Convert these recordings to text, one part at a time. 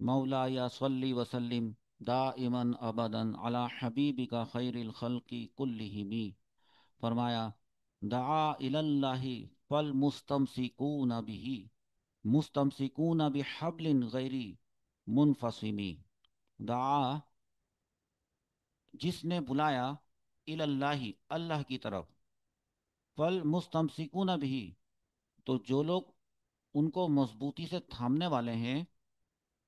मौला या सल्ली वसल्लिम दाइमन अबदन अला हबीबिका खैरिल खल्क़ि कुल्लिहिमी। फरमाया, दआ इलल्लाहि फल मुस्तमसिकून बिही मुस्तमसिकून बिहब्लिन गैरी मुनफसिमी। दआ, जिसने बुलाया, इलल्लाहि, अल्लाह की तरफ, फल मुस्तमसिकून बिही, तो जो लोग उनको मजबूती से थामने वाले हैं,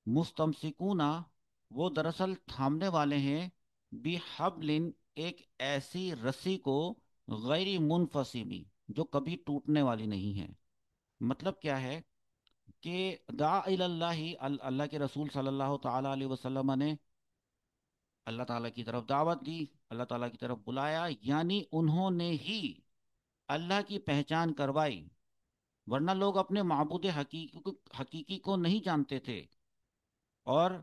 मुस्तमसिकूना, वो दरअसल थामने वाले हैं, बिहब्लिन, एक ऐसी रस्सी को, गैरी मुनफसिमी, जो कभी टूटने वाली नहीं है। मतलब क्या है कि दा इलल्लाहि, अल्लाह के रसूल सल्लल्लाहु ताला अलैहि वसल्लम ने अल्लाह ताला की तरफ दावत दी, अल्लाह ताला की तरफ बुलाया, यानी उन्होंने ही अल्लाह की पहचान करवाई। वरना लोग अपने माबूद हकीकी को नहीं जानते थे। और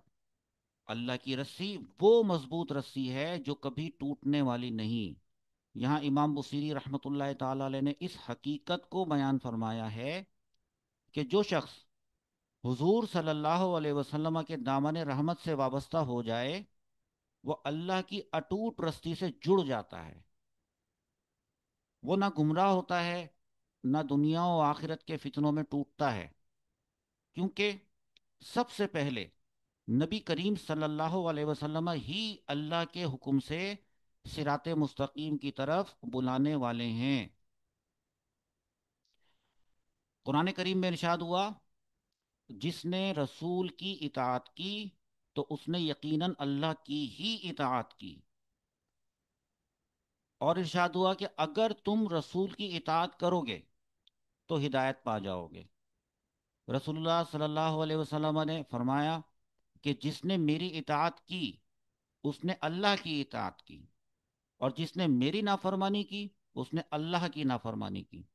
अल्लाह की रस्सी वो मजबूत रस्सी है जो कभी टूटने वाली नहीं। यहाँ इमाम बुसीरी रहमतुल्लाह ताला अलैह ने इस हकीकत को बयान फरमाया है कि जो शख्स हुजूर सल्लल्लाहु अलैहि वसल्लम के दामन रहमत से वाबस्ता हो जाए, वो अल्लाह की अटूट रस्सी से जुड़ जाता है। वो ना गुमराह होता है, ना दुनिया और आखिरत के फितनों में टूटता है। क्योंकि सबसे पहले नबी करीम सल्लल्लाहु अलैहि वसल्लम ही अल्लाह के हुक्म से सिराते मुस्तकीम की तरफ बुलाने वाले हैं। कुरान करीम में इरशाद हुआ, जिसने रसूल की इताअत की तो उसने यकीनन अल्लाह की ही इताअत की। और इरशाद हुआ कि अगर तुम रसूल की इताअत करोगे तो हिदायत पा जाओगे। रसूलुल्लाह सल्लल्लाहु अलैहि वसल्लम ने फरमाया कि जिसने मेरी इताअत की उसने अल्लाह की इताअत की, और जिसने मेरी नाफरमानी की उसने अल्लाह की नाफरमानी की।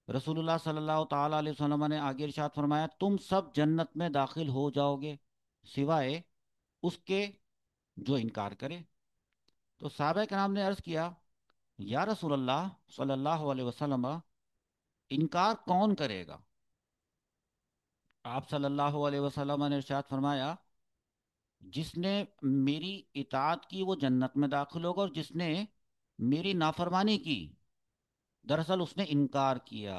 रसूलुल्लाह सल्लल्लाहु ताला अलैहि वसल्लम ने आगे इरशाद फरमाया, तुम सब जन्नत में दाखिल हो जाओगे सिवाय उसके जो इनकार करे। तो साहबा कराम ने अर्ज किया, या रसूल अल्लाह सल्लल्लाहु अलैहि वसल्लम, इनकार कौन करेगा? आप सल्लल्लाहु अलैहि वसल्लम ने इरशाद फरमाया, जिसने मेरी इताअत की वो जन्नत में दाखिल होगा, और जिसने मेरी नाफरमानी की, दरअसल उसने इनकार किया।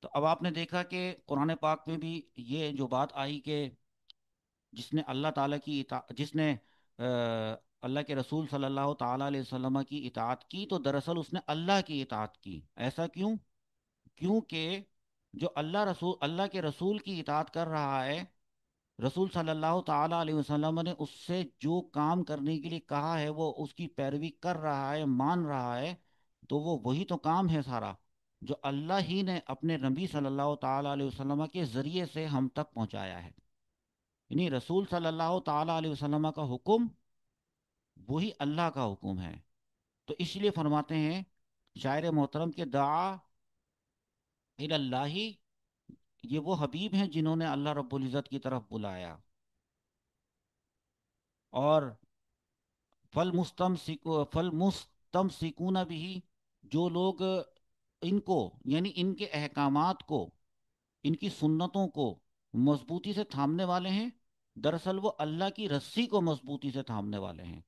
तो अब आपने देखा कि कुरान पाक में भी ये जो बात आई कि जिसने अल्लाह ताला की जिसने अल्लाह के रसूल सल्लल्लाहु ताला अलैहि वसल्लम की इताअत की तो दरअसल उसने अल्लाह की इताअत की। ऐसा क्यों? क्योंकि जो अल्लाह के रसूल की इताअत कर रहा है, रसूल सल्लल्लाहु ताला अलैहि वसल्लम ने उससे जो काम करने के लिए कहा है वो उसकी पैरवी कर रहा है, मान रहा है, तो वो वही तो काम है सारा जो अल्लाह ही ने अपने नबी सल्लल्लाहु ताला अलैहि वसल्लम के ज़रिए से हम तक पहुंचाया है। यानी रसूल सल्लल्लाहु ताला अलैहि वसल्लम का हुक्म वही अल्लाह का हुक्म है। तो इसलिए फरमाते हैं शायर मोहतरम के दआ इलल्लाही, ये वो हबीब हैं जिन्होंने अल्लाह रब्बुल इज़्ज़त की तरफ बुलाया। और फल मुस्तम सिकूना भी, जो लोग इनको, यानी इनके अहकामात को, इनकी सुन्नतों को मजबूती से थामने वाले हैं, दरअसल वो अल्लाह की रस्सी को मजबूती से थामने वाले हैं।